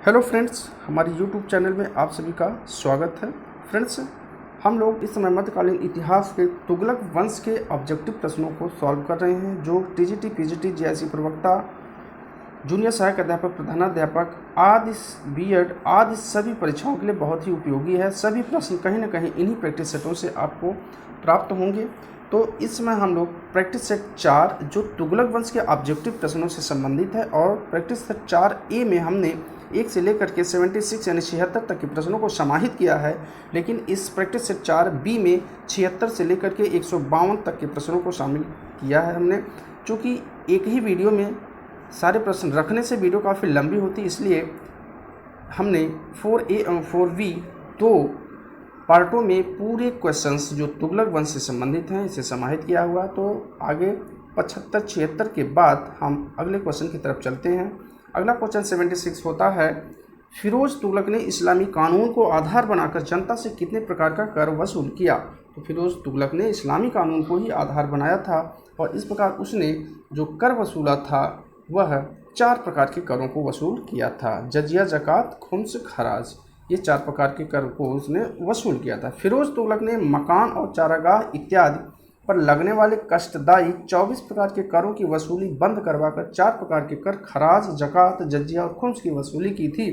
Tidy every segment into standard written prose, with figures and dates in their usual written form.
Hello friends, हमारे YouTube channel में आप सभी का स्वागत है। फ्रेंड्स, हम लोग इस समय मध्यकालीन इतिहास के तुगलक वंश के ऑब्जेक्टिव प्रश्नों को सॉल्व कर रहे हैं, जो टीजीटी, पीजीटी, जेआईसी प्रवक्ता, जूनियर सहायक अध्यापक, प्रधानाध्यापक आदि, बीएड आदि सभी परीक्षाओं के लिए बहुत ही उपयोगी है। सभी प्रश्न कहीं ना कहीं इन्हीं प्रैक्टिस सेटों से आपको प्राप्त होंगे। तो इस समय हम लोग प्रैक्टिस सेट 4 जो तुगलक वंश के ऑब्जेक्टिव प्रश्नों से संबंधित है, और प्रैक्टिस सेट 4A में हमने 1 से लेकर के 76 यानी 76 तक के प्रश्नों को समाहित किया है। लेकिन इस प्रैक्टिस सेट 4B में 76 से लेकर के 152 तक के प्रश्नों को शामिल किया है हमने। चूँकि एक ही वीडियो में सारे प्रश्न रखने से वीडियो काफ़ी लंबी होती, इसलिए हमने 4A और 4B दो पार्टों में पूरे क्वेश्चंस जो तुगलक वंश से संबंधित हैं इसे समाहित किया हुआ। तो आगे 75-76 के बाद हम अगले क्वेश्चन की तरफ चलते हैं। अगला क्वेश्चन 76 होता है, फिरोज तुगलक ने इस्लामी कानून को आधार बनाकर जनता से कितने प्रकार का कर वसूल किया। तो फिरोज तुगलक ने इस्लामी कानून को ही आधार बनाया था, और इस प्रकार उसने जो कर वसूला था वह 4 प्रकार के करों को वसूल किया था। जजिया, ज़कात, खुम्स, खराज, ये 4 प्रकार के कर को उसने वसूल किया था। फिरोज तुगलक ने मकान और चारागाह इत्यादि पर लगने वाले कष्टदायी 24 प्रकार के करों की वसूली बंद करवाकर 4 प्रकार के कर खराज, ज़कात, जजिया और खुम्स की वसूली की थी।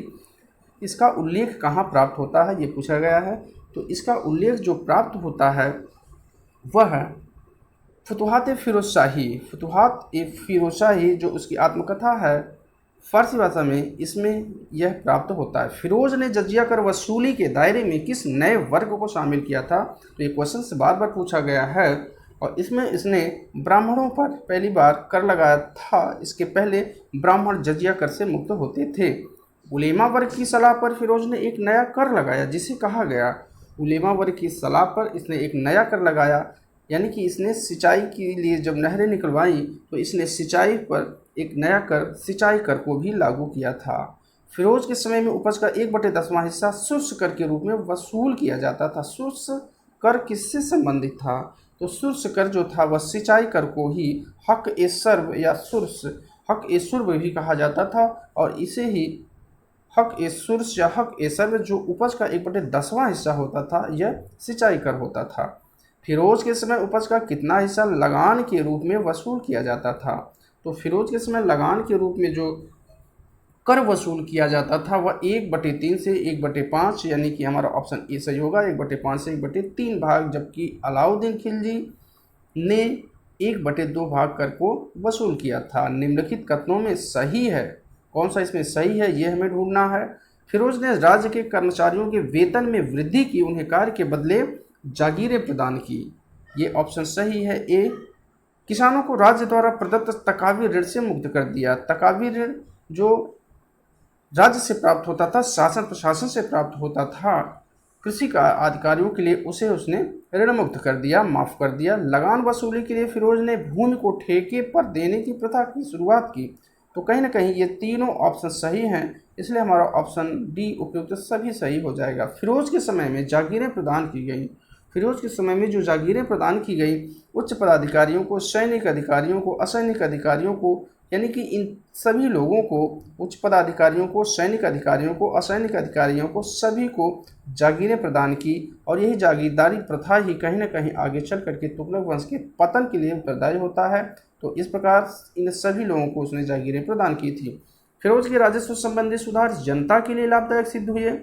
इसका उल्लेख कहाँ प्राप्त होता है, ये पूछा गया है। तो इसका उल्लेख जो प्राप्त होता है वह फुतुहात फिरोज शाही जो उसकी आत्मकथा है फारसी भाषा में, इसमें यह प्राप्त होता है। फिरोज ने जजिया कर वसूली के दायरे में किस नए वर्ग को शामिल किया था। तो ये क्वेश्चन से बार बार पूछा गया है, और इसमें इसने ब्राह्मणों पर पहली बार कर लगाया था। इसके पहले ब्राह्मण जजिया कर से मुक्त होते थे। उलेमा वर्ग की सलाह पर फिरोज ने एक नया कर लगाया, जिसे कहा गया उलेमा वर्ग की सलाह पर इसने एक नया कर लगाया, यानी कि इसने सिंचाई के लिए जब नहरें निकलवाई तो इसने सिंचाई पर एक नया कर, सिंचाई कर को भी लागू किया था। फिरोज के समय में उपज का 1/10वां हिस्सा शुष्क कर के रूप में वसूल किया जाता था। शुष्क कर किससे संबंधित था? तो शुष्क कर जो था वह सिंचाई कर को ही हक ए सर्व या हक ए सुर्ब भी कहा जाता था, और इसे ही हक ए सुर्स या हक ए सर्व जो उपज का 1/10वां हिस्सा होता था, यह सिंचाई कर होता था। फिरोज के समय उपज का कितना हिस्सा लगान के रूप में वसूल किया जाता था? तो फिरोज के समय लगान के रूप में जो कर वसूल किया जाता था वह 1/3 से 1/5, यानी कि हमारा ऑप्शन ए सही होगा, 1/5 से 1/3 भाग, जबकि अलाउद्दीन खिलजी ने 1/2 भाग कर को वसूल किया था। निम्नलिखित कथनों में सही है, कौन सा इसमें सही है ये हमें ढूंढना है। फिरोज ने राज्य के कर्मचारियों के वेतन में वृद्धि की, उन्हें कार्य के बदले जागीरें प्रदान की, ये ऑप्शन सही है ए। किसानों को राज्य द्वारा प्रदत्त तकावी ऋण से मुक्त कर दिया। तकावी ऋण जो राज्य से प्राप्त होता था, शासन प्रशासन से प्राप्त होता था कृषि का अधिकारियों के लिए, उसे उसने ऋण मुक्त कर दिया, माफ़ कर दिया। लगान वसूली के लिए फिरोज ने भूमि को ठेके पर देने की प्रथा की शुरुआत की। तो कहीं ना कहीं ये तीनों ऑप्शन सही हैं, इसलिए हमारा ऑप्शन डी उपयुक्त सभी सही हो जाएगा। फिरोज के समय में जागीरें प्रदान की गई। फिरोज के समय में जो जागीरें प्रदान की गई उच्च पदाधिकारियों को, सैनिक अधिकारियों को, असैनिक अधिकारियों को, यानी कि इन सभी लोगों को, उच्च पदाधिकारियों को, सैनिक अधिकारियों को, असैनिक अधिकारियों को, सभी को जागीरें प्रदान की। और यही जागीरदारी प्रथा ही कहीं ना कहीं आगे चल करके तुगलक वंश के पतन के लिए उत्तरदायी होता है। तो इस प्रकार इन सभी लोगों को उसने जागीरें प्रदान की थी। फिरोज के राजस्व संबंधी सुधार जनता के लिए लाभदायक सिद्ध हुए।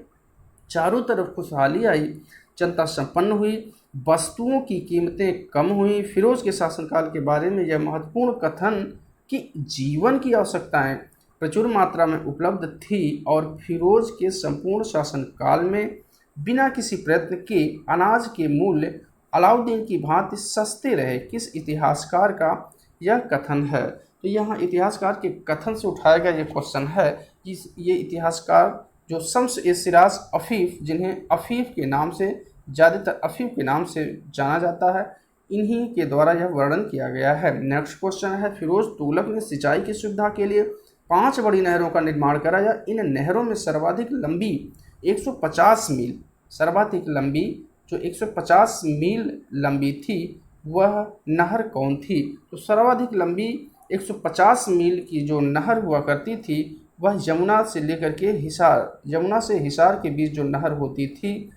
चारों तरफ खुशहाली आई, जनता संपन्न हुई, वस्तुओं की कीमतें कम हुई। फिरोज के शासनकाल के बारे में यह महत्वपूर्ण कथन कि जीवन की आवश्यकताएं प्रचुर मात्रा में उपलब्ध थी, और फिरोज के संपूर्ण शासनकाल में बिना किसी प्रयत्न के अनाज के मूल्य अलाउद्दीन की भांति सस्ते रहे। किस इतिहासकार का यह कथन है? तो यहाँ इतिहासकार के कथन से उठाया गया ये क्वेश्चन है कि ये इतिहासकार जो शम्स ए सिराज अफीफ, जिन्हें अफीफ के नाम से, ज़्यादातर अफीफ के नाम से जाना जाता है, इन्हीं के द्वारा यह वर्णन किया गया है। नेक्स्ट क्वेश्चन है, फिरोज तुगलक ने सिंचाई की सुविधा के लिए 5 बड़ी नहरों का निर्माण कराया। इन नहरों में सर्वाधिक लंबी 150 मील, सर्वाधिक लंबी जो 150 मील लंबी थी वह नहर कौन थी? तो सर्वाधिक लंबी 150 मील की जो नहर हुआ करती थी वह यमुना से लेकर के हिसार, यमुना से हिसार के बीच जो नहर होती थी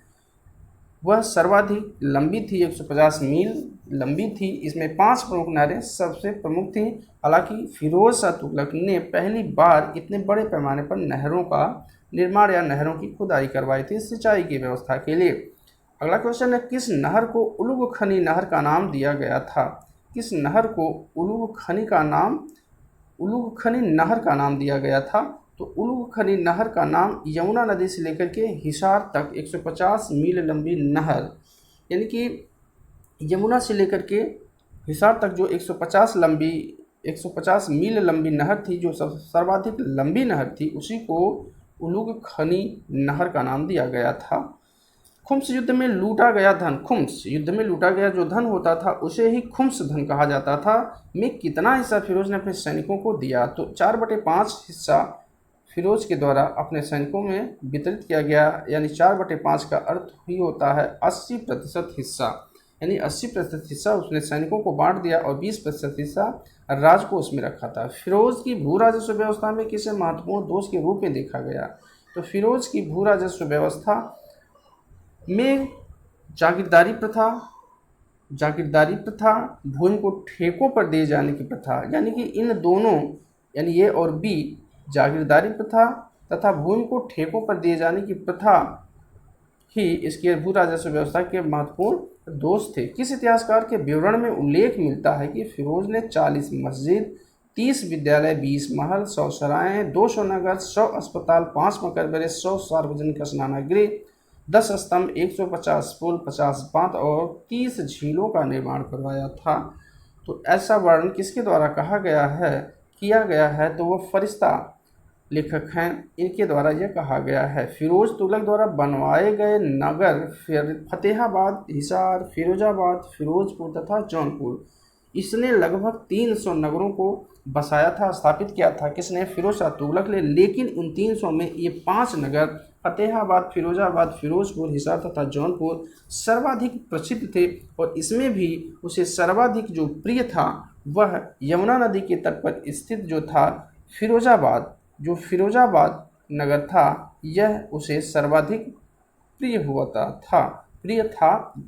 वह सर्वाधिक लंबी थी, 150 मील लंबी थी। इसमें 5 प्रमुख नहरें सबसे प्रमुख थीं। हालांकि फिरोज शाह तुगलक ने पहली बार इतने बड़े पैमाने पर नहरों का निर्माण या नहरों की खुदाई करवाई थी सिंचाई की व्यवस्था के लिए। अगला क्वेश्चन है, किस नहर को उलुग खनी नहर का नाम दिया गया था? किस नहर को उलुग खनी नहर का नाम दिया गया था? तो उलुग खनी नहर का नाम यमुना नदी से लेकर के हिसार तक 150 मील लंबी नहर, यानी कि यमुना से लेकर के हिसार तक जो 150 मील लंबी नहर थी, जो सर्वाधिक लंबी नहर थी, उसी को उलुग खनी नहर का नाम दिया गया था। खुम्स युद्ध में लूटा गया धन, खुम्स युद्ध में लूटा गया जो धन होता था उसे ही खुम्स धन कहा जाता था, में कितना हिस्सा फिरोज ने अपने सैनिकों को दिया? तो 4/5 हिस्सा फिरोज के द्वारा अपने सैनिकों में वितरित किया गया, यानी 4/5 का अर्थ ही होता है 80% हिस्सा, यानी 80% हिस्सा उसने सैनिकों को बांट दिया और 20% हिस्सा राज को उसमें रखा था। फिरोज की भू राजस्व व्यवस्था में किसे महत्वपूर्ण दोष के रूप में देखा गया? तो फिरोज की भू राजस्व व्यवस्था में जागीरदारी प्रथा, भूमि को ठेकों पर दिए जाने की प्रथा, यानी कि इन दोनों, यानी ए और बी, जागीरदारी प्रथा तथा भूमि को ठेकों पर दिए जाने की प्रथा ही इसके भू राजस्व व्यवस्था के महत्वपूर्ण दोष थे। किस इतिहासकार के विवरण में उल्लेख मिलता है कि फिरोज ने 40 मस्जिद, 30 विद्यालय, 20 महल, 100 सराय, 200 नगर, 100 अस्पताल, 5 मकबरे, 100 सार्वजनिक स्नानगृह, 10 स्तंभ, 150 पुल, 50 बांध और 30 झीलों का निर्माण करवाया था? तो ऐसा वर्णन किसके द्वारा किया गया है? तो वो फरिश्ता लेखक हैं, इनके द्वारा यह कहा गया है। फिरोज तुगलक द्वारा बनवाए गए नगर फतेहाबाद, हिसार, फिरोजाबाद, फिरोजपुर तथा जौनपुर, इसने लगभग 300 नगरों को बसाया था, स्थापित किया था। किसने? फिरोज शाह तुगलक ने। लेकिन उन 300 में ये 5 नगर फतेहाबाद, फिरोजाबाद, फिरोजपुर, हिसार तथा जौनपुर सर्वाधिक प्रसिद्ध थे, और इसमें भी उसे सर्वाधिक जो प्रिय था वह यमुना नदी के तट पर स्थित जो था फिरोजाबाद, जो फिरोजाबाद नगर था, यह उसे सर्वाधिक प्रिय था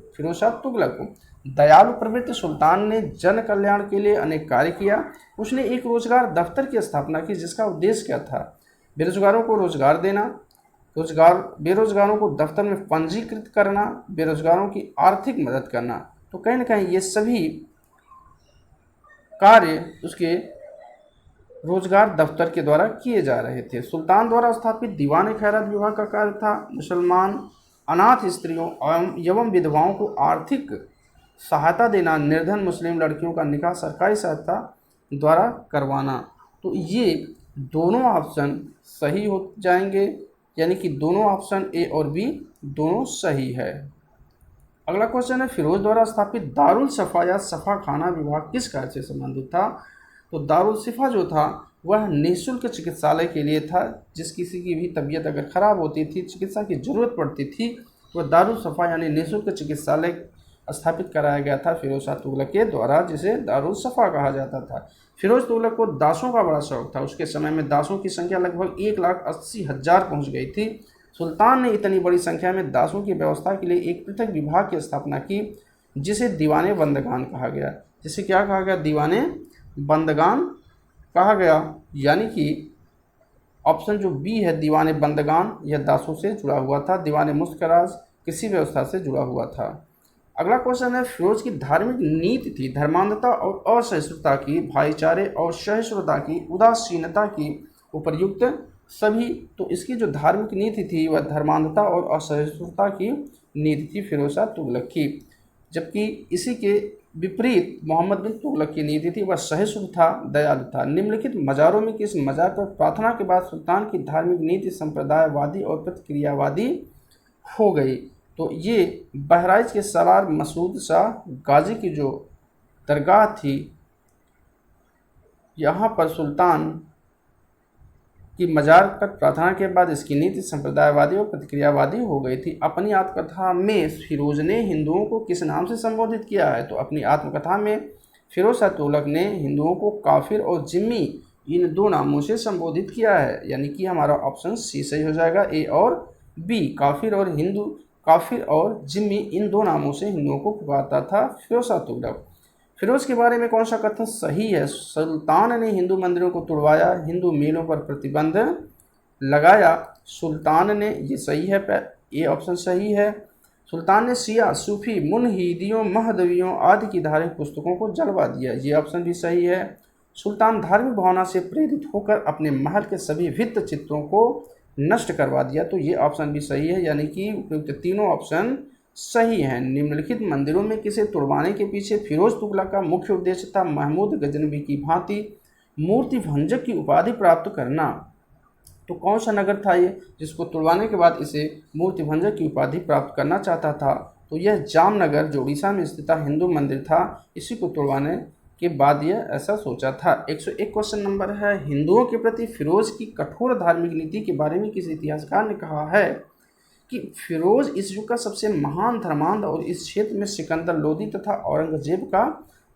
फिरोज शाह तुगलक को। दयालु प्रवृत्त सुल्तान ने जन कल्याण के लिए अनेक कार्य किया। उसने एक रोजगार दफ्तर की स्थापना की, जिसका उद्देश्य क्या था? बेरोजगारों को रोजगार देना, बेरोजगारों को दफ्तर में पंजीकृत करना, बेरोजगारों की आर्थिक मदद करना। तो कहीं ना कहीं ये सभी कार्य उसके रोजगार दफ्तर के द्वारा किए जा रहे थे। सुल्तान द्वारा स्थापित दीवान खैरात विभाग का कार्य था मुसलमान अनाथ स्त्रियों एवं विधवाओं को आर्थिक सहायता देना, निर्धन मुस्लिम लड़कियों का निकाह सरकारी सहायता द्वारा करवाना। तो ये दोनों ऑप्शन सही हो जाएंगे, यानी कि दोनों ऑप्शन ए और बी दोनों सही है। अगला क्वेश्चन है, फिरोज द्वारा स्थापित दारुल सफ़ा या सफ़ा खाना विभाग किस कार्य से संबंधित था? तो दारुल सिफ़ा जो था वह निःशुल्क चिकित्सालय के लिए था। जिस किसी की भी तबीयत अगर ख़राब होती थी, चिकित्सा की ज़रूरत पड़ती थी, तो दारुल सफ़ा यानी निःशुल्क चिकित्सालय स्थापित कराया गया था फिरोज शाह तुगलक के द्वारा, जिसे दारुल सफ़ा कहा जाता था। फिरोज तुगलक को दासों का बड़ा शौक था। उसके समय में दासों की संख्या लगभग 1,80,000 पहुँच गई थी। सुल्तान ने इतनी बड़ी संख्या में दासों की व्यवस्था के लिए एक पृथक विभाग की स्थापना की, जिसे दीवाने बंदगान कहा गया। जिसे क्या कहा गया? दीवाने बंदगान कहा गया, यानी कि ऑप्शन जो बी है दीवाने बंदगान, यह दासों से जुड़ा हुआ था। दीवाने मुश्कराज कृषि व्यवस्था से जुड़ा हुआ था। अगला क्वेश्चन है, फिरोज की धार्मिक नीति थी धर्मांधता और असहिष्णुता की, भाईचारे और सहिष्णुता की, उदासीनता की, उपर्युक्त सभी। तो इसकी जो धार्मिक नीति थी वह धर्मांधता और असहिष्णुता की नीति थी फिरोज शाह तुगलक की। जबकि इसी के विपरीत मोहम्मद बिन तुगलक की नीति थी, वह सहिष्णु था, दयालु था। निम्नलिखित मज़ारों में किस मज़ार पर प्रार्थना के बाद सुल्तान की धार्मिक नीति संप्रदायवादी और प्रतिक्रियावादी हो गई? तो ये बहराइच के सलार मसूद शाह गाजी की जो दरगाह थी, यहाँ पर सुल्तान की मज़ार पर प्रार्थना के बाद इसकी नीति संप्रदायवादी और प्रतिक्रियावादी हो गई थी। अपनी आत्मकथा में फिरोज ने हिंदुओं को किस नाम से संबोधित किया है? तो अपनी आत्मकथा में फिरोज शाह तुगलक ने हिंदुओं को काफिर और जिम्मी इन दो नामों से संबोधित किया है, यानी कि हमारा ऑप्शन सी सही हो जाएगा, ए और बी। काफिर और जिम्मी इन दो नामों से हिंदुओं को पुकारता था फिरोज शाह तुगलक। फिरोज के बारे में कौन सा कथन सही है? सुल्तान ने हिंदू मंदिरों को तुड़वाया, हिंदू मेलों पर प्रतिबंध लगाया। सुल्तान ने, ये सही है, ये ऑप्शन सही है। सुल्तान ने शिया, सूफी, मुनहीदियों, महदवियों आदि की धार्मिक पुस्तकों को जलवा दिया, ये ऑप्शन भी सही है। सुल्तान धार्मिक भावना से प्रेरित होकर अपने महल के सभी भित्त चित्रों को नष्ट करवा दिया, तो ये ऑप्शन भी सही है, यानी कि उपयुक्त तीनों ऑप्शन सही हैं। निम्नलिखित मंदिरों में किसे तुड़वाने के पीछे फिरोज तुगलक का मुख्य उद्देश्य था? महमूद गजनवी की भांति मूर्ति भंजक की उपाधि प्राप्त करना। तो कौन सा नगर था ये जिसको तुड़वाने के बाद इसे मूर्ति भंजक की उपाधि प्राप्त करना चाहता था? तो यह जामनगर, जो उड़ीसा में स्थित हिंदू मंदिर था, इसी को तुड़वाने के बाद यह ऐसा सोचा था। 101 क्वेश्चन नंबर है, हिंदुओं के प्रति फिरोज की कठोर धार्मिक नीति के बारे में किसी इतिहासकार ने कहा है कि फिरोज इस युग का सबसे महान धर्मांध और इस क्षेत्र में सिकंदर लोदी तथा औरंगजेब का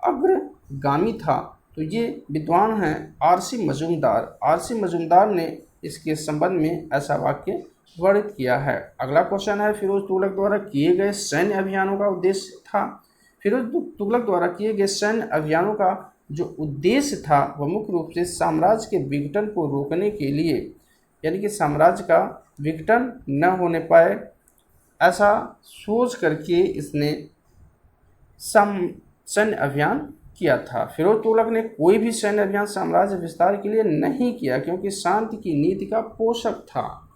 अग्रगामी था। तो ये विद्वान हैं आरसी मजूमदार। आरसी मजूमदार ने इसके संबंध में ऐसा वाक्य वर्णित किया है। अगला क्वेश्चन है, फिरोज तुगलक द्वारा किए गए सैन्य अभियानों का उद्देश्य था। फिरोज तुगलक द्वारा किए गए सैन्य अभियानों का जो उद्देश्य था वह मुख्य रूप से साम्राज्य के विघटन को रोकने के लिए, यानी कि साम्राज्य का विघटन न होने पाए, ऐसा सोच करके इसने सैन्य अभियान किया था। फिरोज तुगलक ने कोई भी सैन्य अभियान साम्राज्य विस्तार के लिए नहीं किया, क्योंकि शांति की नीति का पोषक था।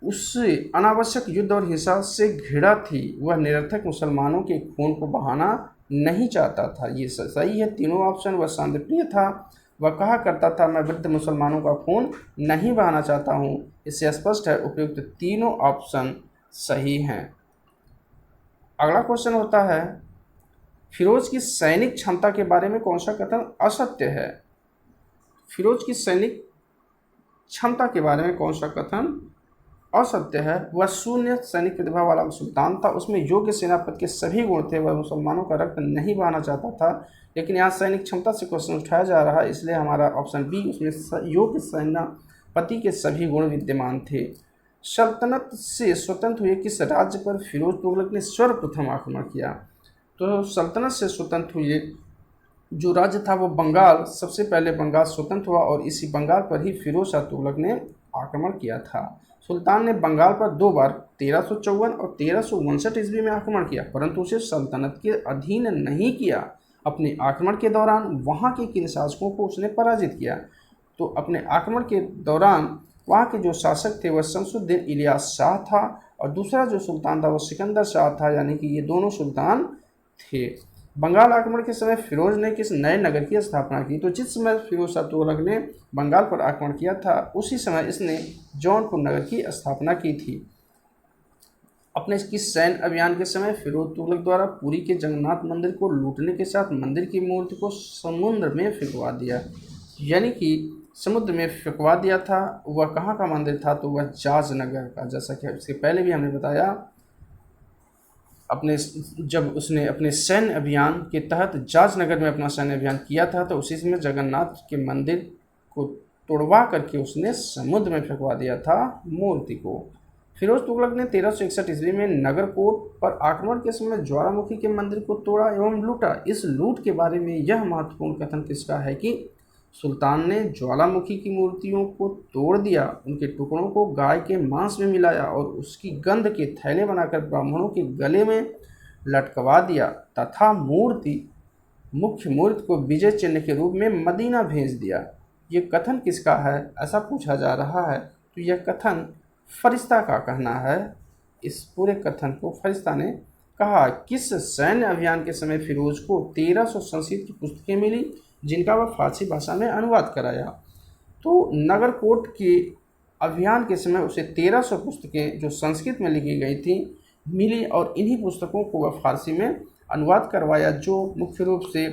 उससे अनावश्यक युद्ध और हिंसा से घृणा थी। वह निरर्थक मुसलमानों के खून को बहाना नहीं चाहता था, ये सही है तीनों ऑप्शन। वह शांतिप्रिय था। वह कहा करता था, मैं वृद्ध मुसलमानों का खून नहीं बहाना चाहता हूँ। इससे स्पष्ट है उपयुक्त तीनों ऑप्शन सही हैं। अगला क्वेश्चन होता है, फिरोज की सैनिक क्षमता के बारे में कौन सा कथन असत्य है? फिरोज की सैनिक क्षमता के बारे में कौन सा कथन असत्य है? वह शून्य सैनिक प्रतिभा वाला सुल्तान था। उसमें योग्य सेनापति के सभी गुण थे। वह मुसलमानों का रक्त नहीं बहाना चाहता था। लेकिन यहाँ सैनिक क्षमता से क्वेश्चन उठाया जा रहा है, इसलिए हमारा ऑप्शन बी, उसमें योग्य सेनापति के सभी गुण विद्यमान थे। सल्तनत से स्वतंत्र हुए किस राज्य पर फिरोज तुगलक ने सर्वप्रथम आक्रमण किया? तो सल्तनत से स्वतंत्र हुए जो राज्य था वो बंगाल। सबसे पहले बंगाल स्वतंत्र हुआ और इसी बंगाल पर ही फिरोज शाह तुगलक ने आक्रमण किया था। सुल्तान ने बंगाल पर दो बार 1354 और 1359 ईस्वी में आक्रमण किया, परंतु उसे सल्तनत के अधीन नहीं किया। अपने आक्रमण के दौरान वहाँ के किन शासकों को उसने पराजित किया? तो अपने आक्रमण के दौरान वहाँ के जो शासक थे वह शमसुद्दीन इलियास शाह था, और दूसरा जो सुल्तान था वो सिकंदर शाह था, यानी कि ये दोनों सुल्तान थे। बंगाल आक्रमण के समय फिरोज ने किस नए नगर की स्थापना की? तो जिस समय फिरोज शाह तुगलक ने बंगाल पर आक्रमण किया था उसी समय इसने जौनपुर नगर की स्थापना की थी। अपने इसकी सैन्य अभियान के समय फिरोज तुगलक द्वारा पुरी के जगन्नाथ मंदिर को लूटने के साथ मंदिर की मूर्ति को समुद्र में फेंकवा दिया, यानी कि समुद्र में फेंकवा दिया था। वह कहाँ का मंदिर था? तो वह जाजनगर का। जैसा कि इसके पहले भी हमने बताया, जब उसने अपने सैन्य अभियान के तहत जाजनगर में अपना सैन्य अभियान किया था तो उसी समय जगन्नाथ के मंदिर को तोड़वा करके उसने समुद्र में फेंकवा दिया था मूर्ति को। फिरोज तुगलक ने 1361 ईस्वी में नगरकोट पर आक्रमण के समय ज्वालामुखी के मंदिर को तोड़ा एवं लूटा। इस लूट के बारे में यह महत्वपूर्ण कथन किसका है कि सुल्तान ने ज्वालामुखी की मूर्तियों को तोड़ दिया, उनके टुकड़ों को गाय के मांस में मिलाया और उसकी गंध के थैले बनाकर ब्राह्मणों के गले में लटकवा दिया तथा मुख्य मूर्ति को विजय चिन्ह के रूप में मदीना भेज दिया। ये कथन किसका है ऐसा पूछा जा रहा है? तो यह कथन फरिश्ता का कहना है। इस पूरे कथन को फरिश्ता ने कहा। किस सैन्य अभियान के समय फिरोज को 1300 संस्कृत की पुस्तकें मिली जिनका वह फारसी भाषा में अनुवाद कराया? तो नगरकोट के अभियान के समय उसे 1300 पुस्तकें जो संस्कृत में लिखी गई थी मिली और इन्हीं पुस्तकों को वह फारसी में अनुवाद करवाया, जो मुख्य रूप से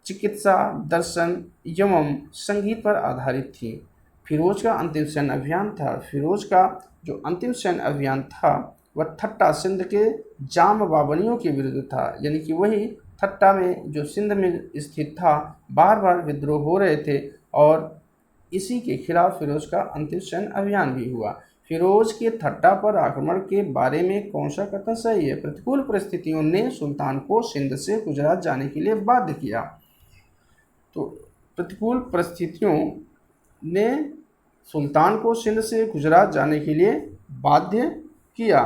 चिकित्सा, दर्शन एवं संगीत पर आधारित थी। फिरोज का अंतिम सैन्य अभियान था। फिरोज का जो अंतिम सैन्य अभियान था वह ठट्टा सिंध के जाम बावनियों के विरुद्ध था, यानी कि वही ठट्टा में जो सिंध में स्थित था बार बार विद्रोह हो रहे थे और इसी के खिलाफ फिरोज का अंतिम सैन्य अभियान भी हुआ। फिरोज के ठट्टा पर आक्रमण के बारे में कौन सा कथन सही है? प्रतिकूल परिस्थितियों ने सुल्तान को सिंध से गुजरात जाने के लिए बाध्य किया। तो प्रतिकूल परिस्थितियों ने सुल्तान को सिंध से गुजरात जाने के लिए बाध्य किया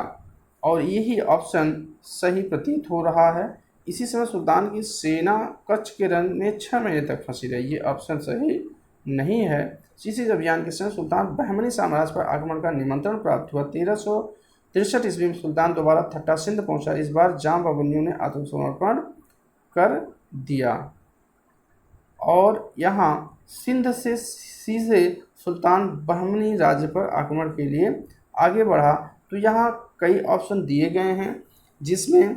और यही ऑप्शन सही प्रतीत हो रहा है। इसी समय सुल्तान की सेना कच्छ के रण में 6 महीने तक फंसी रही। ये ऑप्शन सही नहीं है। इसी अभियान के समय सुल्तान बहमनी साम्राज्य पर आक्रमण का निमंत्रण प्राप्त हुआ। 1363 ईस्वी में सुल्तान दोबारा ठट्टा सिंध पहुंचा। इस बार जाम बाबनियों ने आत्मसमर्पण कर दिया और यहाँ सिंध से सीधे सुल्तान बहमनी राज्य पर आक्रमण के लिए आगे बढ़ा। तो यहाँ कई ऑप्शन दिए गए हैं जिसमें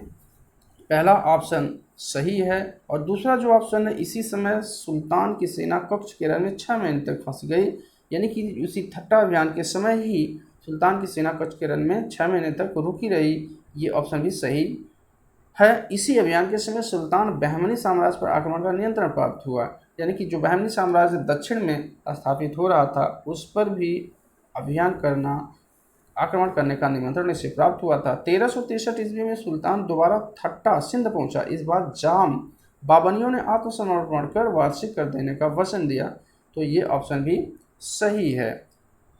पहला ऑप्शन सही है और दूसरा जो ऑप्शन है, इसी समय सुल्तान की सेना कच्छ के रण में 6 महीने तक फंस गई, यानी कि उसी ठट्टा अभियान के समय ही सुल्तान की सेना कच्छ के रण में 6 महीने तक रुकी रही। ये ऑप्शन भी सही है। इसी अभियान के समय सुल्तान बहमनी साम्राज्य पर आक्रमण का नियंत्रण प्राप्त हुआ, यानी कि जो बहमनी साम्राज्य दक्षिण में स्थापित हो रहा था उस पर भी आक्रमण करने का निमंत्रण इसे प्राप्त हुआ था। 1363 ईस्वी में सुल्तान दोबारा ठट्टा सिंध पहुंचा। इस बार जाम बाबनियों ने आत्मसमर्पण कर वार्षिक कर देने का वचन दिया। तो ये ऑप्शन भी सही है।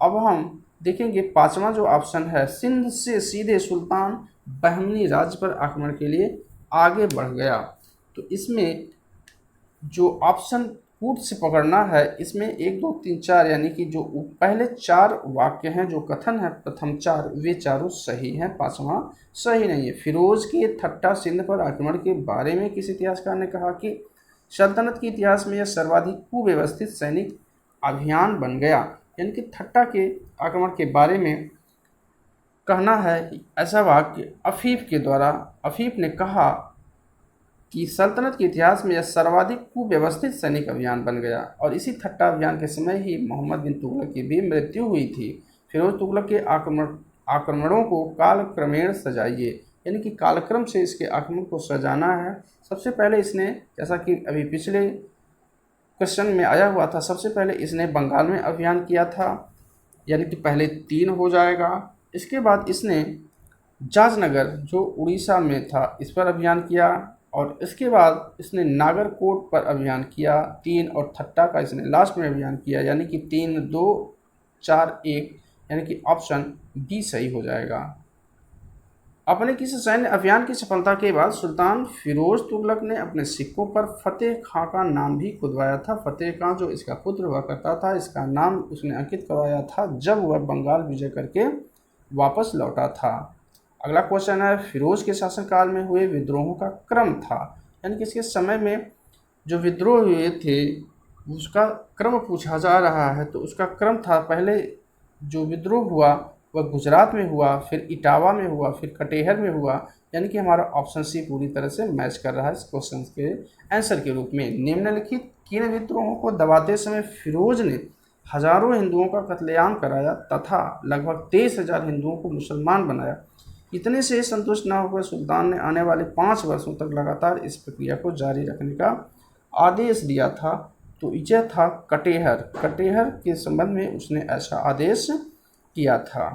अब हम देखेंगे पांचवा जो ऑप्शन है, सिंध से सीधे सुल्तान बहमनी राज्य पर आक्रमण के लिए आगे बढ़ गया। तो इसमें जो ऑप्शन कूट से पकड़ना है, इसमें 1 2 3 4 यानी कि जो पहले 4 वाक्य हैं, जो कथन है प्रथम 4, वे चारों सही हैं, पांचवा सही नहीं है। फिरोज के ठट्टा सिंध पर आक्रमण के बारे में किस इतिहासकार ने कहा कि सल्तनत के इतिहास में यह सर्वाधिक कुव्यवस्थित सैनिक अभियान बन गया, यानी कि ठट्टा के आक्रमण के बारे में कहना है ऐसा वाक्य अफीफ ने कहा कि सल्तनत के इतिहास में यह सर्वाधिक कुव्यवस्थित सैनिक अभियान बन गया और इसी ठट्टा अभियान के समय ही मोहम्मद बिन तुगलक की भी मृत्यु हुई थी। फिरोज तुगलक के आक्रमणों को कालक्रमेण सजाइए, यानी कि कालक्रम से इसके आक्रमण को सजाना है। सबसे पहले इसने, जैसा कि अभी पिछले क्वेश्चन में आया हुआ था, सबसे पहले इसने बंगाल में अभियान किया था, यानी कि पहले 3 हो जाएगा। इसके बाद इसने जाजनगर जो उड़ीसा में था इस पर अभियान किया और इसके बाद इसने नागरकोट पर अभियान किया 3 और ठट्टा का इसने लास्ट में अभियान किया, यानी कि 3 2 4 1, यानी कि ऑप्शन बी सही हो जाएगा। अपने किसी सैन्य अभियान की सफलता के बाद सुल्तान फिरोज तुगलक ने अपने सिक्कों पर फतेह खां का नाम भी खुदवाया था। फतेह खां जो इसका पुत्र हुआ करता था, इसका नाम उसने अंकित करवाया था जब वह बंगाल विजय करके वापस लौटा था। अगला क्वेश्चन है, फिरोज के शासनकाल में हुए विद्रोहों का क्रम था, यानी कि इसके समय में जो विद्रोह हुए थे उसका क्रम पूछा जा रहा है। तो उसका क्रम था, पहले जो विद्रोह हुआ वह गुजरात में हुआ, फिर इटावा में हुआ, फिर कटेहर में हुआ, यानी कि हमारा ऑप्शन सी पूरी तरह से मैच कर रहा है इस क्वेश्चन के आंसर के रूप में। निम्नलिखित किन विद्रोहों को दबाते समय फिरोज ने हजारों हिंदुओं का कत्लेआम कराया तथा लगभग 23,000 हिंदुओं को मुसलमान बनाया? इतने से संतुष्ट न होकर सुल्तान ने आने वाले 5 वर्षों तक लगातार इस प्रक्रिया को जारी रखने का आदेश दिया था। तो यह था कटेहर के संबंध में उसने ऐसा आदेश किया था।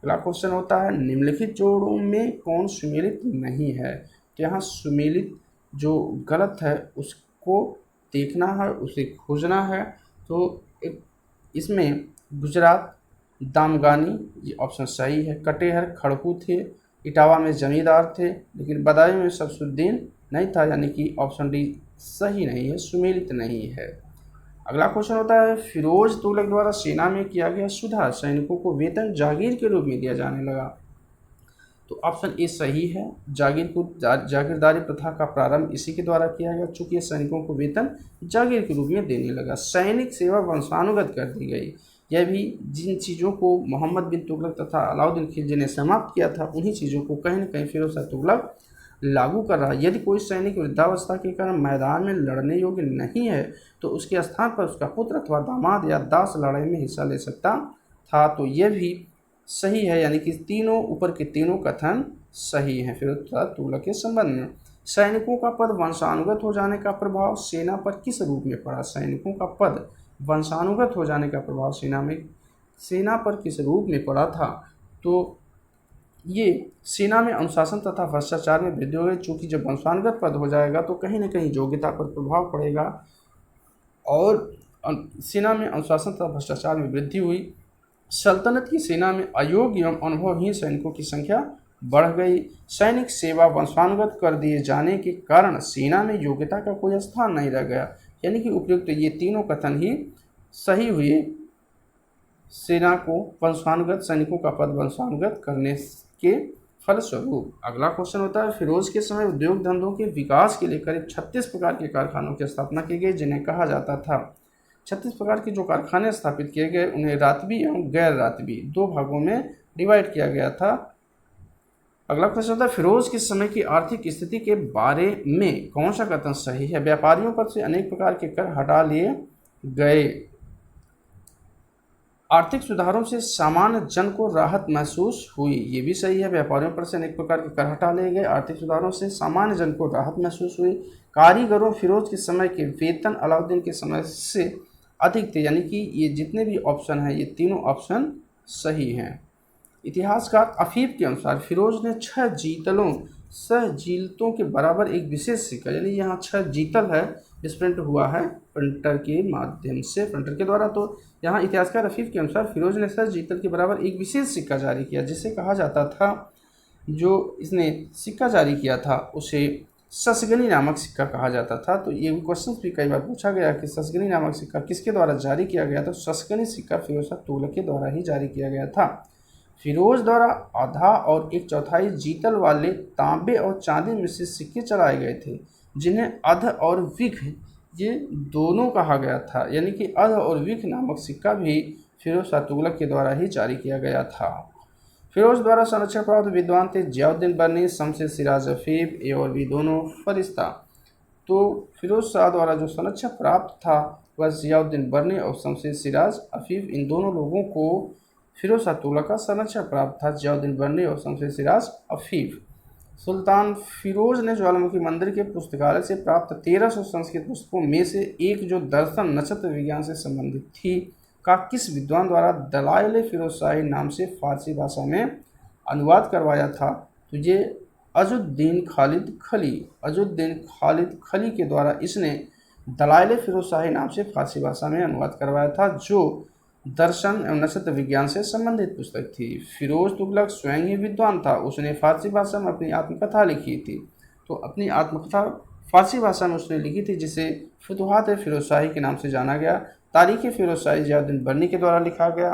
अगला क्वेश्चन होता है, निम्नलिखित जोड़ों में कौन सुमेलित नहीं है? तो यहाँ सुमेलित जो गलत है उसको देखना है, उसे खोजना है। तो इसमें गुजरात दामगानी, ये ऑप्शन सही है। कटेहर खड़कू थे, इटावा में जमींदार थे, लेकिन बदायूं में शमसुद्दीन नहीं था, यानी कि ऑप्शन डी सही नहीं है, सुमेलित नहीं है। अगला क्वेश्चन होता है, फिरोज तुगलक द्वारा सेना में किया गया सुधार सैनिकों को वेतन जागीर के रूप में दिया जाने लगा। तो ऑप्शन ए सही है। जागीरदारी प्रथा का प्रारंभ इसी के द्वारा किया गया, चूंकि सैनिकों को वेतन जागीर के रूप में देने लगा। सैनिक सेवा वंशानुगत कर दी गई। यह भी जिन चीज़ों को मोहम्मद बिन तुगलक तथा अलाउद्दीन खिलजी ने समाप्त किया था, उन्हीं चीज़ों को कहीं न कहीं फिरोज शाह तुगलक लागू कर रहा है। यदि कोई सैनिक वृद्धावस्था के कारण मैदान में लड़ने योग्य नहीं है तो उसके स्थान पर उसका पुत्र अथवा दामाद या दास लड़ाई में हिस्सा ले सकता था। तो यह भी सही है, यानी कि तीनों ऊपर के तीनों कथन सही हैं फिरोज शाह तुगलक के संबंध में। सैनिकों का पद वंशानुगत हो जाने का प्रभाव सेना पर किस रूप में पड़ा? सैनिकों का पद वंशानुगत हो जाने का प्रभाव सेना पर किस रूप में पड़ा था? तो ये सेना में अनुशासन तथा भ्रष्टाचार में वृद्धि हो गई। चूंकि जब वंशानुगत पद हो जाएगा तो कहीं ना कहीं योग्यता पर प्रभाव पड़ेगा और सेना में अनुशासन तथा भ्रष्टाचार में वृद्धि हुई। सल्तनत की सेना में अयोग्य एवं अनुभवहीन सैनिकों की संख्या बढ़ गई। सैनिक सेवा वंशानुगत कर दिए जाने के कारण सेना में योग्यता का कोई स्थान नहीं रह गया। यानी कि उपयुक्त ये तीनों कथन ही सही हुए। सेना को वंशानुगत, सैनिकों का पद वंशानुगत करने के फलस्वरूप। अगला क्वेश्चन होता है, फिरोज के समय उद्योग धंधों के विकास के लिए करीब 36 प्रकार के कारखानों की स्थापना की गई, जिन्हें कहा जाता था। 36 प्रकार के जो कारखाने स्थापित किए गए उन्हें रातवी एवं गैर रातवी दो भागों में डिवाइड किया गया था। अगला क्वेश्चन होता है, फिरोज के समय की आर्थिक स्थिति के बारे में कौन सा कथन सही है? व्यापारियों पर से अनेक प्रकार के कर हटा लिए गए। आर्थिक सुधारों से सामान्य जन को राहत महसूस हुई, ये भी सही है। व्यापारियों पर से अनेक प्रकार के कर हटा लिए गए, आर्थिक सुधारों से सामान्य जन को राहत महसूस हुई। कारीगरों फिरोज के समय के वेतन अलाउद्दीन के समय से अधिक थे। यानी कि ये जितने भी ऑप्शन हैं ये तीनों ऑप्शन सही हैं। इतिहासकार अफीफ के अनुसार फिरोज ने 6 जीतलों सह जीलतों के बराबर एक विशेष सिक्का, यानी यहाँ 6 जीतल है, इस प्रिंट हुआ है प्रिंटर के माध्यम से, प्रिंटर के द्वारा। तो यहाँ इतिहासकार अफीफ के अनुसार फिरोज ने 6 जीतल के बराबर एक विशेष सिक्का जारी किया, जिसे कहा जाता था, जो इसने सिक्का जारी किया था उसे ससगनी नामक सिक्का कहा जाता था। तो ये क्वेश्चन भी कई बार पूछा गया कि ससगनी नामक सिक्का किसके द्वारा जारी किया गया? तो ससगनी सिक्का फिरोज शाह तुगलक के द्वारा ही जारी किया गया था। फिरोज द्वारा आधा और 1/4 जीतल वाले तांबे और चांदी मिश्रित सिक्के चलाए गए थे, जिन्हें अध और विख ये दोनों कहा गया था। यानी कि अध और विख नामक सिक्का भी फिरोज शाह तुगलक के द्वारा ही जारी किया गया था। फिरोज द्वारा संरक्षण प्राप्त विद्वान थे जियाउद्दीन बर्नी, शमशेर सिराज अफीफ, ए और बी दोनों फरिश्ता। तो फिरोज शाह द्वारा जो संरक्षण प्राप्त था वह जियाउद्दीन बर्नी और शमशेर सिराज अफीफ, इन दोनों लोगों को फिरोज शाह तुगलक का संरक्षण प्राप्त था, जियाउद्दीन बर्नी और शमशेर सिराज अफीफ। सुल्तान फिरोज ने ज्वालामुखी मंदिर के पुस्तकालय से प्राप्त 1300 संस्कृत पुस्तकों में से एक जो दर्शन नक्षत्र विज्ञान से संबंधित थी का किस विद्वान द्वारा दलाइल फिरोज शाही नाम से फारसी भाषा में अनुवाद करवाया था? तो ये अजुद्दीन खालिद खली के द्वारा इसने दलाइल फिरोज शाही नाम से फारसी भाषा में अनुवाद करवाया था, जो दर्शन एवं नक्षत्र विज्ञान से संबंधित पुस्तक थी। फिरोज तुगलक स्वयं ही विद्वान था, उसने फारसी भाषा में अपनी आत्मकथा लिखी थी। तो अपनी आत्मकथा फारसी भाषा में उसने लिखी थी, जिसे फुतुहात फिरोज शाही के नाम से जाना गया। तारीख फिरोज शाही जियाउद्दीन बर्नी के द्वारा लिखा गया।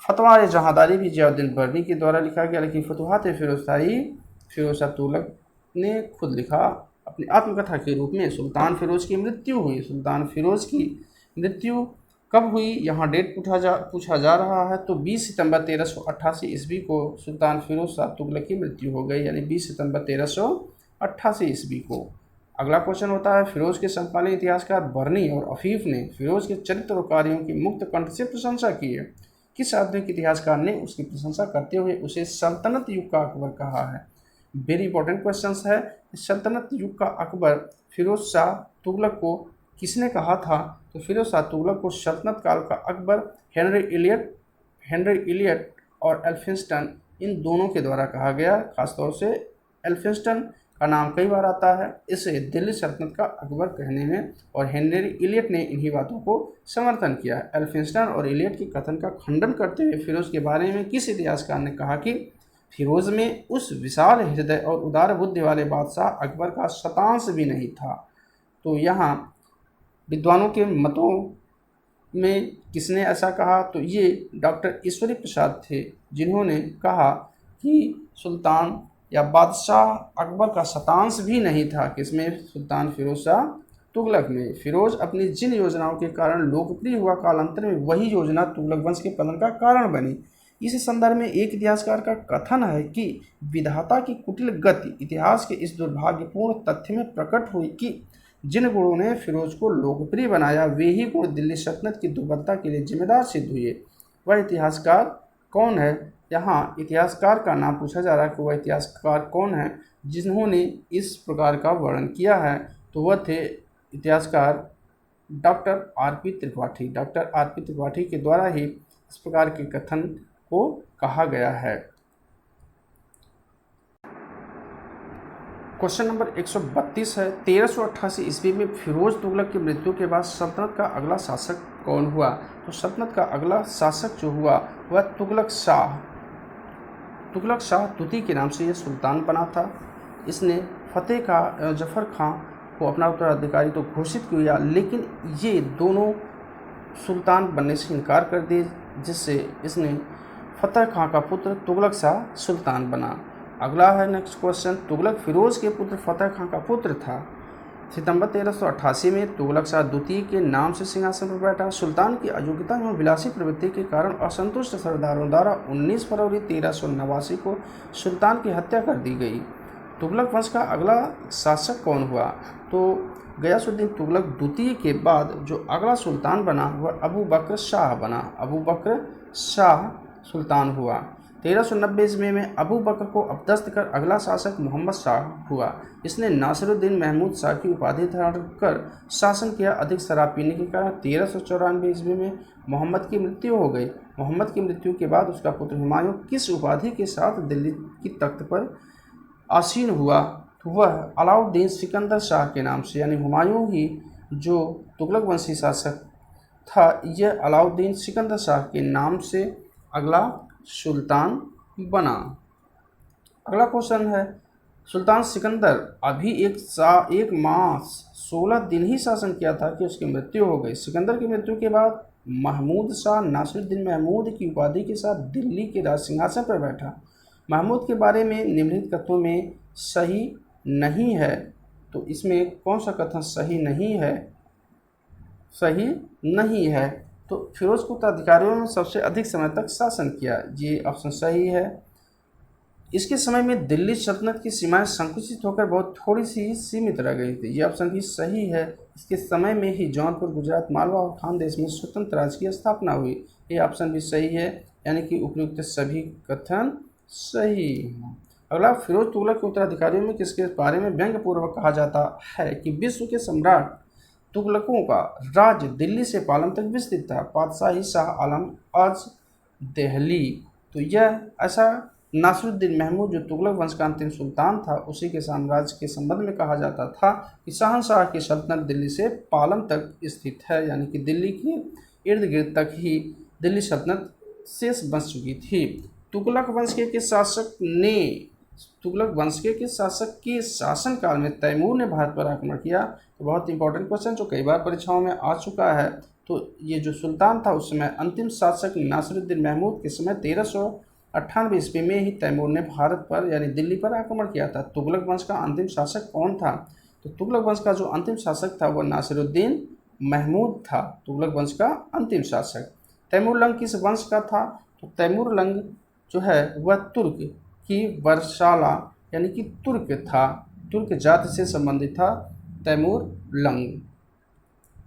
फतवा जहांदारी भी जियाउद्दीन बर्नी के द्वारा लिखा गया, लेकिन फुतुहात फिरोज शाही फिरोज शाह तुगलक ने खुद लिखा अपनी आत्मकथा के रूप में। सुल्तान फिरोज की मृत्यु हुई। सुल्तान फिरोज की मृत्यु कब हुई, यहाँ डेट पूछा जा रहा है। तो 20 सितंबर 1388 ईस्वी को सुल्तान फिरोज शाह तुगलक की मृत्यु हो गई, यानी 20 सितंबर 1388 ईस्वी को। अगला क्वेश्चन होता है, फिरोज के समकालीन इतिहासकार बर्नी और अफीफ ने फिरोज के चरित्र और कार्यों की मुक्त कंठ से प्रशंसा की है। किस आधुनिक इतिहासकार ने उसकी प्रशंसा करते हुए उसे सल्तनत युग का अकबर कहा है? वेरी इंपॉर्टेंट क्वेश्चन है। सल्तनत युग का अकबर फिरोज शाह तुगलक को किसने कहा था? तो फिरोज शाह तुगलक को सल्तनत काल का अकबर हेनरी इलियट और एल्फिंस्टन, इन दोनों के द्वारा कहा गया। खासतौर से एल्फिंस्टन का नाम कई बार आता है इसे दिल्ली सल्तनत का अकबर कहने में, और हेनरी इलियट ने इन्हीं बातों को समर्थन किया। एल्फिंस्टन और इलियट के कथन का खंडन करते हुए फिरोज के बारे में किस इतिहासकार ने कहा कि फिरोज में उस विशाल हृदय और उदार बुद्धि वाले बादशाह अकबर का शतांश भी नहीं था? तो यहाँ विद्वानों के मतों में किसने ऐसा कहा? तो ये डॉक्टर ईश्वरी प्रसाद थे, जिन्होंने कहा कि सुल्तान या बादशाह अकबर का शतांश भी नहीं था। किसमें? सुल्तान फिरोज शाह तुगलक में। फिरोज अपनी जिन योजनाओं के कारण लोकप्रिय हुआ, कालांतर में वही योजना तुगलक वंश के पतन का कारण बनी। इस संदर्भ में एक इतिहासकार का कथन है कि विधाता की कुटिल गति इतिहास के इस दुर्भाग्यपूर्ण तथ्य में प्रकट हुई कि जिन गुणों ने फिरोज को लोकप्रिय बनाया वे ही गुण दिल्ली सल्तनत की दुर्बलता के लिए जिम्मेदार सिद्ध हुए। वह इतिहासकार कौन है? यहाँ इतिहासकार का नाम पूछा जा रहा है कि वह इतिहासकार कौन है? जिन्होंने इस प्रकार का वर्णन किया है तो वह थे इतिहासकार doctor RP. Tripathi. Doctor RP. Tripathi के द्वारा ही इस प्रकार के कथन को कहा गया है। क्वेश्चन नंबर 132 है, 1388 ईस्वी में फिरोज तुगलक की मृत्यु के बाद सल्तनत का अगला शासक कौन हुआ? तो सल्तनत का अगला शासक जो हुआ वह तुगलक शाह तुती के नाम से यह सुल्तान बना था। इसने फतेह का जफर खां को अपना उत्तराधिकारी तो घोषित किया, लेकिन ये दोनों सुल्तान बनने से इनकार कर दिए, जिससे इसने फतेह खां का पुत्र तुगलक शाह सुल्तान बना। अगला है नेक्स्ट क्वेश्चन, तुगलक फिरोज के पुत्र फतेह खां का पुत्र था। सितंबर 1388 में तुगलक शाह द्वितीय के नाम से सिंहासन पर बैठा। सुल्तान की अयोग्यता एवं विलासी प्रवृत्ति के कारण असंतुष्ट सरदारों द्वारा 19 फरवरी 1389 को सुल्तान की हत्या कर दी गई। तुगलक वंश का अगला शासक कौन हुआ? तो गयासुद्दीन तुगलक द्वितीय के बाद जो अगला सुल्तान बना वह अबू बकर शाह बना। अबू बकर शाह सुल्तान हुआ। 1390 ईस्वी में अबू बकर को अपदस्थ कर अगला शासक मोहम्मद शाह हुआ। इसने नासिरुद्दीन महमूद शाह की उपाधि धारण कर शासन किया। अधिक शराब पीने के कारण 1394 ईस्वी में मोहम्मद की मृत्यु हो गई। मोहम्मद की मृत्यु के बाद उसका पुत्र हुमायूं किस उपाधि के साथ दिल्ली की तख्त पर आसीन हुआ? तो वह अलाउद्दीन सिकंदर शाह के नाम से, यानी हुमायूं ही जो तुगलक वंशी शासक था, यह अलाउद्दीन सिकंदर शाह के नाम से अगला सुल्तान बना। अगला क्वेश्चन है, सुल्तान सिकंदर अभी एक मास 16 दिन ही शासन किया था कि उसकी मृत्यु हो गई। सिकंदर की मृत्यु के बाद महमूद शाह नासिरुद्दीन महमूद की उपाधि के साथ दिल्ली के राज सिंहासन पर बैठा। महमूद के बारे में निम्नलिखित कथनों में सही नहीं है, तो इसमें कौन सा कथन सही नहीं है? सही नहीं है। तो फिरोज के उत्तराधिकारियों ने सबसे अधिक समय तक शासन किया, ये ऑप्शन सही है। इसके समय में दिल्ली सल्तनत की सीमाएं संकुचित होकर बहुत थोड़ी सी सीमित रह गई थी, ये ऑप्शन भी सही है। इसके समय में ही जौनपुर, गुजरात, मालवा और खानदेश में स्वतंत्र राज्य की स्थापना हुई, ये ऑप्शन भी सही है, यानी कि उपयुक्त सभी कथन सही हैं। अगला, फिरोज तुगलक के उत्तराधिकारियों में किसके बारे में व्यंग्यपूर्वक कहा जाता है कि विश्व के सम्राट तुगलकों का राज्य दिल्ली से पालम तक विस्तृत था। पातशाही शाह आलम आज दिल्ली, तो यह ऐसा नासिरुद्दीन महमूद जो तुगलक वंश का अंतिम सुल्तान था, उसी के साम्राज्य के संबंध में कहा जाता था कि शहंशाह की सल्तनत दिल्ली से पालम तक स्थित है, यानी कि दिल्ली के इर्द गिर्द तक ही दिल्ली सल्तनत शेष बच चुकी थी। तुगलक वंश के शासक के शासनकाल में तैमूर ने भारत पर आक्रमण किया। तो बहुत इंपॉर्टेंट क्वेश्चन जो कई बार परीक्षाओं में आ चुका है। तो ये जो सुल्तान था उस समय अंतिम शासक नासिरुद्दीन महमूद के समय 1398 ईस्वी में ही तैमूर ने भारत पर यानी दिल्ली पर आक्रमण किया था। तुगलक वंश का अंतिम शासक कौन था? तो तुगलक वंश का जो अंतिम शासक था वह नासिरुद्दीन महमूद था, तुगलक वंश का अंतिम शासक। तैमूर लंग किस वंश का था? तो तैमूर लंग जो है वह तुर्क की वर्षाला यानी कि तुर्क था, तुर्क जाति से संबंधित था तैमूर लंग।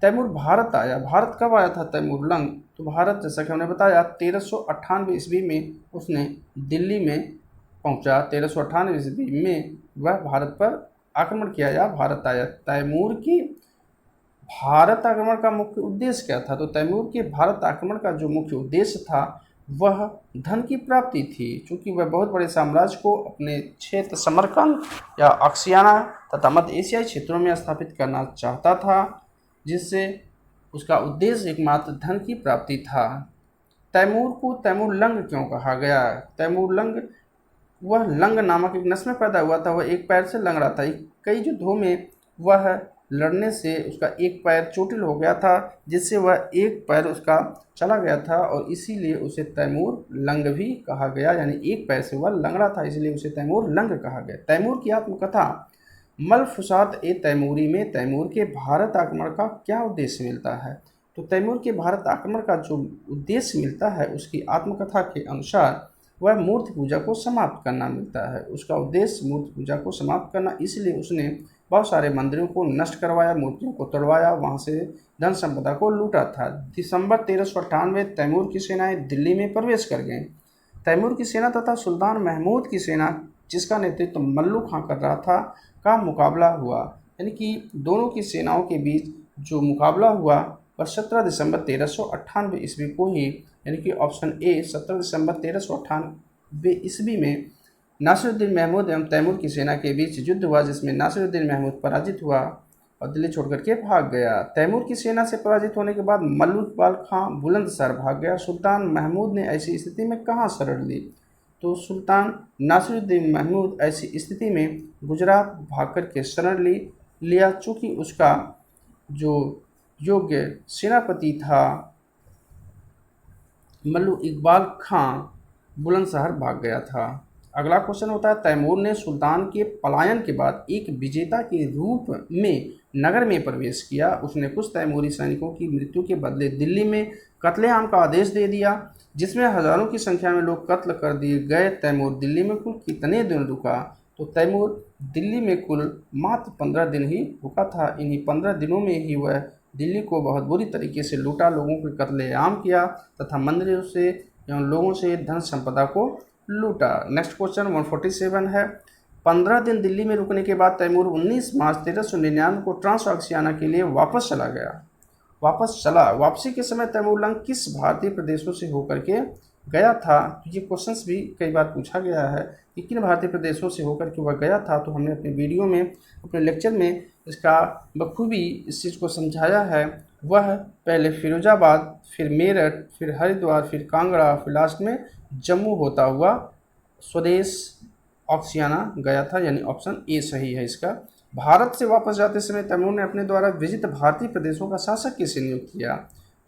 तैमूर भारत आया, भारत कब आया था तैमूर लंग? तो भारत जैसा कि हमने बताया 1398 ईस्वी में उसने दिल्ली में पहुंचा। 1398 ईस्वी में वह भारत पर आक्रमण किया या भारत आया। तैमूर की भारत आक्रमण का मुख्य उद्देश्य क्या था? तो तैमूर के भारत आक्रमण का जो मुख्य उद्देश्य था वह धन की प्राप्ति थी, क्योंकि वह बहुत बड़े साम्राज्य को अपने क्षेत्र समरकंद या अक्सियाना तथा मध्य एशियाई क्षेत्रों में स्थापित करना चाहता था, जिससे उसका उद्देश्य एकमात्र धन की प्राप्ति था। तैमूर को तैमूर लंग क्यों कहा गया? तैमूर लंग, वह लंग नामक एक नस्ल में पैदा हुआ था, वह एक पैर से लंगड़ा था। कई युद्धों में वह लड़ने से उसका एक पैर चोटिल हो गया था, जिससे वह एक पैर उसका चला गया था और इसीलिए उसे तैमूर लंग भी कहा गया, यानी एक पैर से वह लंगड़ा था इसलिए उसे तैमूर लंग कहा गया। तैमूर की आत्मकथा मलफुसात ए तैमूरी में तैमूर के भारत आक्रमण का क्या उद्देश्य मिलता है? तो तैमूर के भारत आक्रमण का जो उद्देश्य मिलता है उसकी आत्मकथा के अनुसार वह मूर्ति पूजा को समाप्त करना मिलता है। उसका उद्देश्य मूर्ति पूजा को समाप्त करना, इसलिए उसने बहुत सारे मंदिरों को नष्ट करवाया, मूर्तियों को तोड़वाया, वहां से धन संपदा को लूटा था। दिसंबर 1398 तैमूर की सेनाएं दिल्ली में प्रवेश कर गईं। तैमूर की सेना तथा सुल्तान महमूद की सेना जिसका नेतृत्व मल्लू खां कर रहा था, का मुकाबला हुआ। यानी कि दोनों की सेनाओं के बीच जो मुकाबला हुआ वह 17 दिसंबर 1398 ईस्वी को ही, यानी कि ऑप्शन ए 17 दिसंबर 1398 ईस्वी में नासिरुद्दीन महमूद एवं तैमूर की सेना के बीच युद्ध हुआ, जिसमें नासिरुद्दीन महमूद पराजित हुआ और दिल्ली छोड़कर के भाग गया। तैमूर की सेना से पराजित होने के बाद मल्लू इकबाल खां बुलंदशहर भाग गया। सुल्तान महमूद ने ऐसी स्थिति में कहाँ शरण ली? तो सुल्तान नासिरुद्दीन महमूद ऐसी स्थिति में गुजरात भाग कर के शरण लिया, चूँकि उसका जो योग्य सेनापति था मल्लू इकबाल खां बुलंदशहर भाग गया था। अगला क्वेश्चन होता है, तैमूर ने सुल्तान के पलायन के बाद एक विजेता के रूप में नगर में प्रवेश किया। उसने कुछ तैमूरी सैनिकों की मृत्यु के बदले दिल्ली में कत्लेआम का आदेश दे दिया, जिसमें हजारों की संख्या में लोग कत्ल कर दिए गए। तैमूर दिल्ली में कुल कितने दिन रुका? तो तैमूर दिल्ली में कुल मात्र 15 दिन ही रुका था। इन्हीं 15 दिनों में ही वह दिल्ली को बहुत बुरी तरीके से लूटा, लोगों को कत्लेआम किया तथा मंदिरों से एवं लोगों से धन संपदा को लूटा। नेक्स्ट क्वेश्चन 147 है, 15 दिन दिल्ली में रुकने के बाद तैमूर 19 मार्च 1399 को ट्रांसऑक्सियाना के लिए वापस चला गया। वापसी के समय तैमूर लंग किस भारतीय प्रदेशों से होकर के गया था? तो ये क्वेश्चंस भी कई बार पूछा गया है कि किन भारतीय प्रदेशों से होकर के वह गया था। तो हमने अपने वीडियो में, अपने लेक्चर में इसका बखूबी इस चीज़ को समझाया है। वह पहले फिरोजाबाद, फिर मेरठ, फिर हरिद्वार, फिर कांगड़ा, फिर लास्ट में जम्मू होता हुआ स्वदेश ऑक्सियाना गया था, यानी ऑप्शन ए सही है इसका। भारत से वापस जाते समय तैमूर ने अपने द्वारा विजित भारतीय प्रदेशों का शासक किसे नियुक्त किया?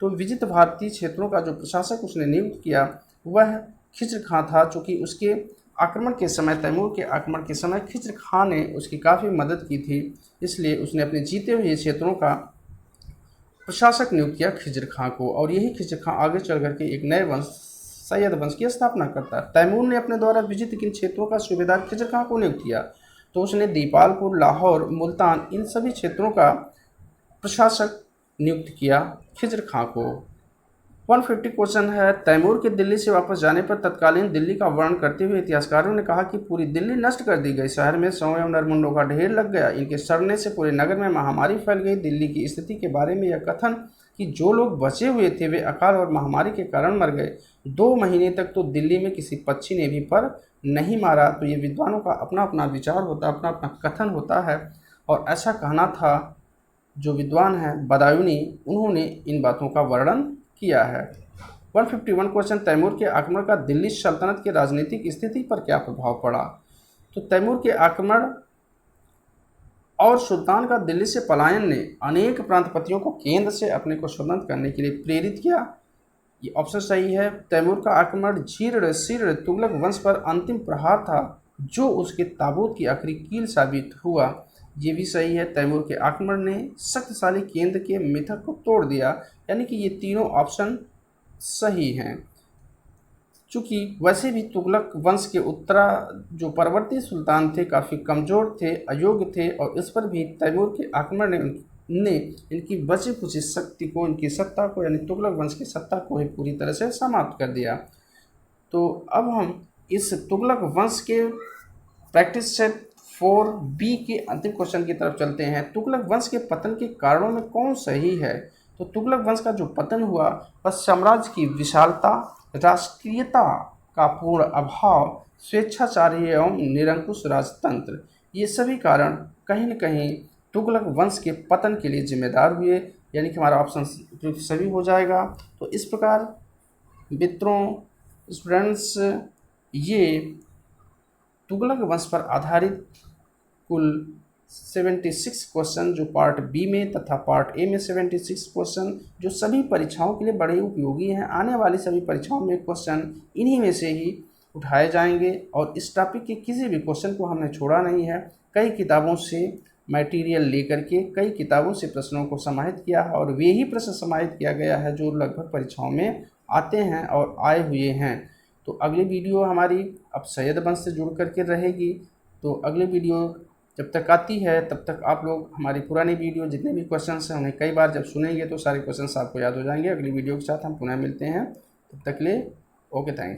तो विजित भारतीय क्षेत्रों का जो प्रशासक उसने नियुक्त किया वह खिज्र खां था, चूँकि उसके आक्रमण के समय, तैमूर के आक्रमण के समय खिज्र खां ने उसकी काफ़ी मदद की थी, इसलिए उसने अपने जीते हुए क्षेत्रों का प्रशासक नियुक्त किया खिज्र खां को। और यही खिज्र खां आगे चल करके एक नए वंश, सैयद वंश की स्थापना करता है। तैमूर ने अपने द्वारा विजित किन क्षेत्रों का सूबेदार खिज्र खां को नियुक्त किया? तो उसने दीपालपुर, लाहौर, मुल्तान, इन सभी क्षेत्रों का प्रशासक नियुक्त किया खिज्र खां को। 150 क्वेश्चन है, तैमूर के दिल्ली से वापस जाने पर तत्कालीन दिल्ली का वर्णन करते हुए इतिहासकारों ने कहा कि पूरी दिल्ली नष्ट कर दी गई, शहर में शवों एवं नरमुंडों का ढेर लग गया, इनके सड़ने से पूरे नगर में महामारी फैल गई। दिल्ली की स्थिति के बारे में यह कथन कि जो लोग बचे हुए थे वे अकाल और महामारी के कारण मर गए। 2 महीने तक तो दिल्ली में किसी पक्षी ने भी पर नहीं मारा। तो ये विद्वानों का अपना अपना विचार होता है, अपना अपना कथन होता है, और ऐसा कहना था जो विद्वान हैं बदायूनी, उन्होंने इन बातों का वर्णन किया है। 151 क्वेश्चन, तैमूर के आक्रमण का दिल्ली सल्तनत की राजनीतिक स्थिति पर क्या प्रभाव पड़ा? तो तैमूर के आक्रमण और सुल्तान का दिल्ली से पलायन ने अनेक प्रांतपतियों को केंद्र से अपने को स्वतंत्र करने के लिए प्रेरित किया। ये ऑप्शन सही है। तैमूर का आक्रमण जीर्ण तुगलक वंश पर अंतिम प्रहार था, जो उसके ताबूत की आखिरी कील साबित हुआ। ये भी सही है। तैमूर के आक्रमण ने शक्तिशाली केंद्र के मिथक को तोड़ दिया, यानी कि ये तीनों ऑप्शन सही हैं। चूँकि वैसे भी तुगलक वंश के उत्तरा जो परवर्ती सुल्तान थे काफ़ी कमज़ोर थे, अयोग्य थे, और इस पर भी तैमूर के आक्रमण ने इनकी बची खुची शक्ति को, इनकी सत्ता को, यानी तुगलक वंश की सत्ता को ही पूरी तरह से समाप्त कर दिया। तो अब हम इस तुगलक वंश के प्रैक्टिस सेट 4B के अंतिम क्वेश्चन की तरफ चलते हैं। तुगलक वंश के पतन के कारणों में कौन सही है? तो तुगलक वंश का जो पतन हुआ वह साम्राज्य की विशालता, राष्ट्रीयता का पूर्ण अभाव, स्वेच्छाचारी एवं निरंकुश राजतंत्र, ये सभी कारण कहीं न कहीं तुगलक वंश के पतन के लिए जिम्मेदार हुए, यानी कि हमारा ऑप्शन सभी हो जाएगा। तो इस प्रकार मित्रों, स्टूडेंट्स, ये तुगलक वंश पर आधारित कुल 76 क्वेश्चन जो पार्ट बी में तथा पार्ट ए में 76 क्वेश्चन जो सभी परीक्षाओं के लिए बड़े उपयोगी हैं। आने वाली सभी परीक्षाओं में क्वेश्चन इन्हीं में से ही उठाए जाएंगे, और इस टॉपिक के किसी भी क्वेश्चन को हमने छोड़ा नहीं है। कई किताबों से मटेरियल लेकर के, कई किताबों से प्रश्नों को समाहित किया है, और वे ही प्रश्न समाहित किया गया है जो लगभग परीक्षाओं में आते हैं और आए हुए हैं। तो अगली वीडियो हमारी अब सैयद वंश से जुड़ करके रहेगी। तो अगली वीडियो जब तक आती है तब तक आप लोग हमारी पुरानी वीडियो जितने भी क्वेश्चंस हैं उन्हें कई बार जब सुनेंगे तो सारे क्वेश्चंस आपको याद हो जाएंगे। अगली वीडियो के साथ हम पुनः मिलते हैं, तब तक के लिए ओके, थैंक यू।